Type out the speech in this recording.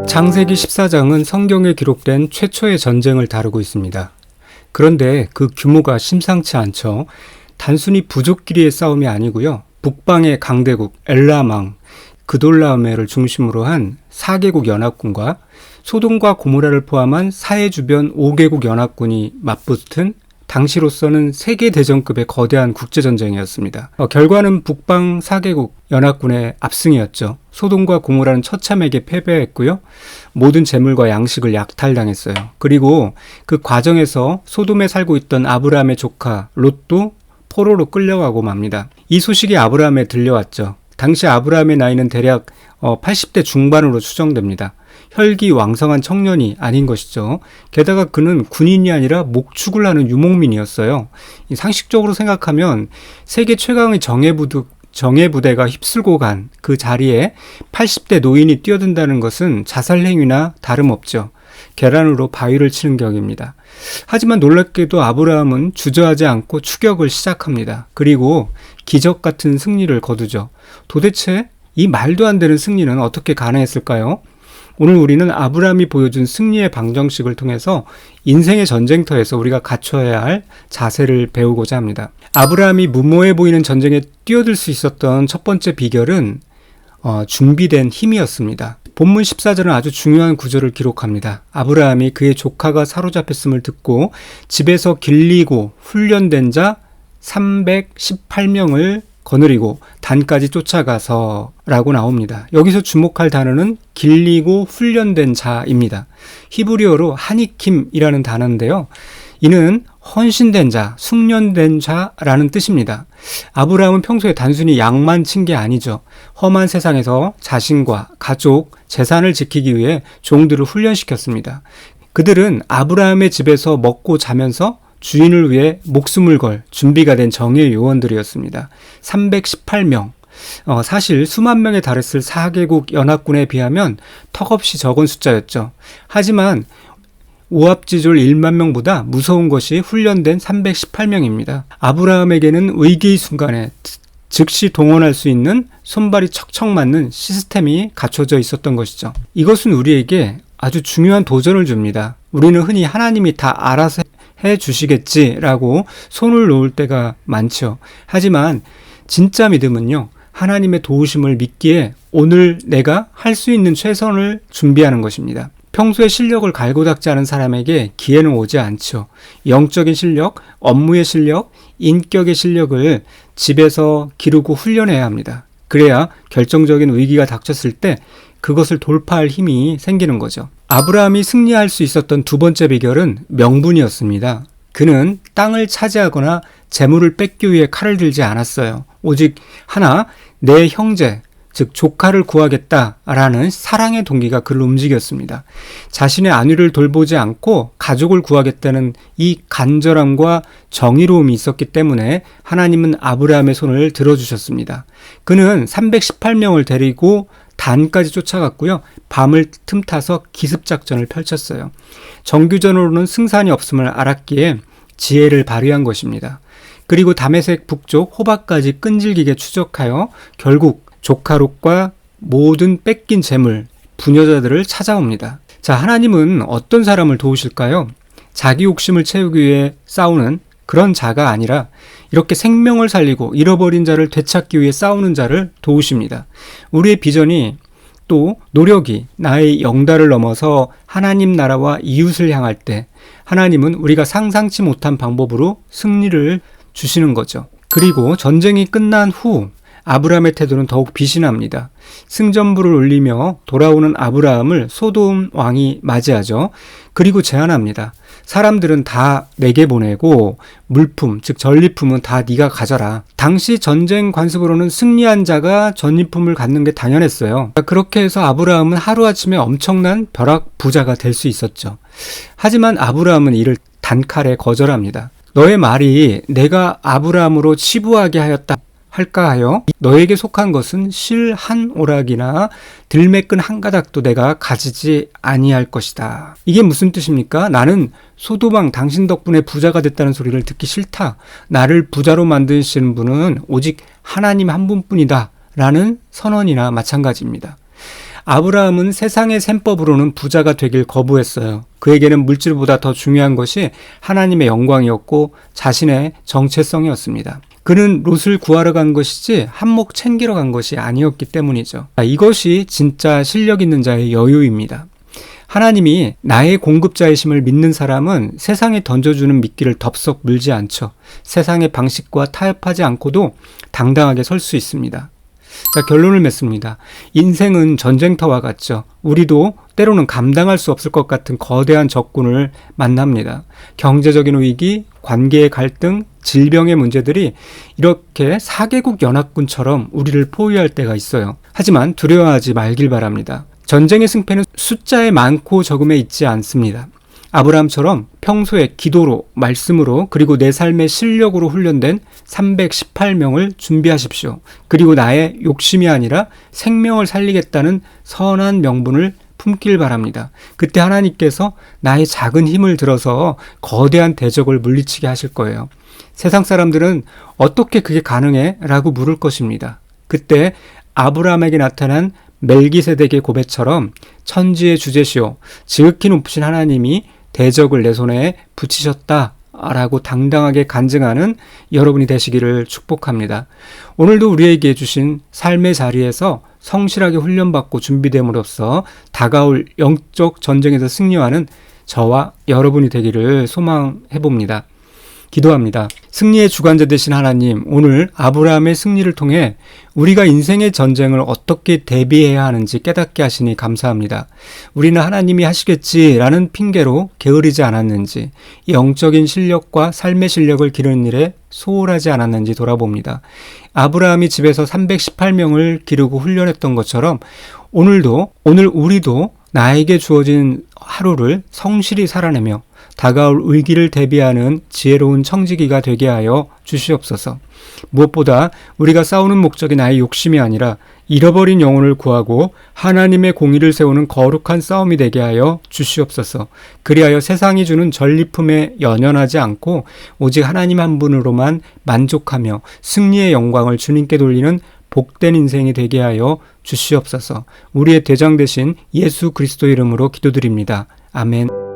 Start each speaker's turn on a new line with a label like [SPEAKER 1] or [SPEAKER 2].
[SPEAKER 1] 창세기 14장은 성경에 기록된 최초의 전쟁을 다루고 있습니다. 그런데 그 규모가 심상치 않죠. 단순히 부족끼리의 싸움이 아니고요. 북방의 강대국 엘람왕 그돌라오메를 중심으로 한 4개국 연합군과 소돔과 고모라를 포함한 사해 주변 5개국 연합군이 맞붙은 당시로서는 세계대전급의 거대한 국제전쟁이었습니다. 결과는 북방 4개국 연합군의 압승이었죠. 소돔과 고모라는 처참하게 패배했고요. 모든 재물과 양식을 약탈당했어요. 그리고 그 과정에서 소돔에 살고 있던 아브라함의 조카 롯도 포로로 끌려가고 맙니다. 이 소식이 아브라함에 들려왔죠. 당시 아브라함의 나이는 대략 80대 중반으로 추정됩니다. 혈기왕성한 청년이 아닌 것이죠. 게다가 그는 군인이 아니라 목축을 하는 유목민이었어요. 상식적으로 생각하면 세계 최강의 정예부대가 휩쓸고 간 그 자리에 80대 노인이 뛰어든다는 것은 자살행위나 다름없죠. 계란으로 바위를 치는 격입니다. 하지만 놀랍게도 아브라함은 주저하지 않고 추격을 시작합니다. 그리고 기적 같은 승리를 거두죠. 도대체 이 말도 안 되는 승리는 어떻게 가능했을까요? 오늘 우리는 아브라함이 보여준 승리의 방정식을 통해서 인생의 전쟁터에서 우리가 갖춰야 할 자세를 배우고자 합니다. 아브라함이 무모해 보이는 전쟁에 뛰어들 수 있었던 첫 번째 비결은 준비된 힘이었습니다. 본문 14절은 아주 중요한 구절을 기록합니다. 아브라함이 그의 조카가 사로잡혔음을 듣고 집에서 길리고 훈련된 자 318명을 거느리고 단까지 쫓아가서 라고 나옵니다. 여기서 주목할 단어는 길리고 훈련된 자입니다. 히브리어로 하니킴이라는 단어인데요. 이는 헌신된 자, 숙련된 자라는 뜻입니다. 아브라함은 평소에 단순히 양만 친 게 아니죠. 험한 세상에서 자신과 가족, 재산을 지키기 위해 종들을 훈련시켰습니다. 그들은 아브라함의 집에서 먹고 자면서 주인을 위해 목숨을 걸 준비가 된 정예 요원들이었습니다. 318명. 사실 수만 명에 달했을 4개국 연합군에 비하면 턱없이 적은 숫자였죠. 하지만 오합지졸 1만 명보다 무서운 것이 훈련된 318명입니다. 아브라함에게는 위기의 순간에 즉시 동원할 수 있는 손발이 척척 맞는 시스템이 갖춰져 있었던 것이죠. 이것은 우리에게 아주 중요한 도전을 줍니다. 우리는 흔히 하나님이 다 알아서 해 주시겠지라고 손을 놓을 때가 많죠. 하지만 진짜 믿음은요, 하나님의 도우심을 믿기에 오늘 내가 할 수 있는 최선을 준비하는 것입니다. 평소에 실력을 갈고 닦지 않은 사람에게 기회는 오지 않죠. 영적인 실력, 업무의 실력, 인격의 실력을 집에서 기르고 훈련해야 합니다. 그래야 결정적인 위기가 닥쳤을 때 그것을 돌파할 힘이 생기는 거죠. 아브라함이 승리할 수 있었던 두 번째 비결은 명분이었습니다. 그는 땅을 차지하거나 재물을 뺏기 위해 칼을 들지 않았어요. 오직 하나, 내 형제, 즉 조카를 구하겠다라는 사랑의 동기가 그를 움직였습니다. 자신의 안위를 돌보지 않고 가족을 구하겠다는 이 간절함과 정의로움이 있었기 때문에 하나님은 아브라함의 손을 들어주셨습니다. 그는 318명을 데리고 단까지 쫓아갔고요. 밤을 틈타서 기습작전을 펼쳤어요. 정규전으로는 승산이 없음을 알았기에 지혜를 발휘한 것입니다. 그리고 다메섹 북쪽 호박까지 끈질기게 추적하여 결국 조카 롯과 모든 뺏긴 재물, 부녀자들을 찾아옵니다. 자, 하나님은 어떤 사람을 도우실까요? 자기 욕심을 채우기 위해 싸우는 그런 자가 아니라 이렇게 생명을 살리고 잃어버린 자를 되찾기 위해 싸우는 자를 도우십니다. 우리의 비전이 또 노력이 나의 영달을 넘어서 하나님 나라와 이웃을 향할 때 하나님은 우리가 상상치 못한 방법으로 승리를 주시는 거죠. 그리고 전쟁이 끝난 후 아브라함의 태도는 더욱 비신합니다. 승전부를 울리며 돌아오는 아브라함을 소돔 왕이 맞이하죠. 그리고 제안합니다. 사람들은 다 내게 보내고 물품, 즉 전리품은 다 네가 가져라. 당시 전쟁 관습으로는 승리한 자가 전리품을 갖는 게 당연했어요. 그렇게 해서 아브라함은 하루아침에 엄청난 벼락 부자가 될 수 있었죠. 하지만 아브라함은 이를 단칼에 거절합니다. 너의 말이 내가 아브라함으로 치부하게 하였다 할까 하여 너에게 속한 것은 실 한 오락이나 들매끈 한 가닥도 내가 가지지 아니할 것이다. 이게 무슨 뜻입니까? 나는 소도방 당신 덕분에 부자가 됐다는 소리를 듣기 싫다. 나를 부자로 만드시는 분은 오직 하나님 한 분뿐이다 라는 선언이나 마찬가지입니다. 아브라함은 세상의 셈법으로는 부자가 되길 거부했어요. 그에게는 물질보다 더 중요한 것이 하나님의 영광이었고 자신의 정체성이었습니다. 그는 롯을 구하러 간 것이지 한몫 챙기러 간 것이 아니었기 때문이죠. 이것이 진짜 실력 있는 자의 여유입니다. 하나님이 나의 공급자이심을 믿는 사람은 세상에 던져주는 미끼를 덥석 물지 않죠. 세상의 방식과 타협하지 않고도 당당하게 설 수 있습니다. 자, 결론을 맺습니다. 인생은 전쟁터와 같죠. 우리도 때로는 감당할 수 없을 것 같은 거대한 적군을 만납니다. 경제적인 위기, 관계의 갈등, 질병의 문제들이 이렇게 4개국 연합군처럼 우리를 포위할 때가 있어요. 하지만 두려워하지 말길 바랍니다. 전쟁의 승패는 숫자의 많고 적음에 있지 않습니다. 아브라함처럼 평소에 기도로, 말씀으로, 그리고 내 삶의 실력으로 훈련된 318명을 준비하십시오. 그리고 나의 욕심이 아니라 생명을 살리겠다는 선한 명분을 품길 바랍니다. 그때 하나님께서 나의 작은 힘을 들어서 거대한 대적을 물리치게 하실 거예요. 세상 사람들은 어떻게 그게 가능해? 라고 물을 것입니다. 그때 아브라함에게 나타난 멜기세덱의 고백처럼 천지의 주제시오, 지극히 높으신 하나님이 대적을 내 손에 붙이셨다라고 당당하게 간증하는 여러분이 되시기를 축복합니다. 오늘도 우리에게 주신 삶의 자리에서 성실하게 훈련받고 준비됨으로써 다가올 영적 전쟁에서 승리하는 저와 여러분이 되기를 소망해봅니다. 기도합니다. 승리의 주관자 되신 하나님, 오늘 아브라함의 승리를 통해 우리가 인생의 전쟁을 어떻게 대비해야 하는지 깨닫게 하시니 감사합니다. 우리는 하나님이 하시겠지라는 핑계로 게으르지 않았는지, 영적인 실력과 삶의 실력을 기르는 일에 소홀하지 않았는지 돌아봅니다. 아브라함이 집에서 318명을 기르고 훈련했던 것처럼 오늘 우리도 나에게 주어진 하루를 성실히 살아내며 다가올 위기를 대비하는 지혜로운 청지기가 되게 하여 주시옵소서. 무엇보다 우리가 싸우는 목적이 나의 욕심이 아니라 잃어버린 영혼을 구하고 하나님의 공의를 세우는 거룩한 싸움이 되게 하여 주시옵소서. 그리하여 세상이 주는 전리품에 연연하지 않고 오직 하나님 한 분으로만 만족하며 승리의 영광을 주님께 돌리는 복된 인생이 되게 하여 주시옵소서. 우리의 대장 되신 예수 그리스도 이름으로 기도드립니다. 아멘.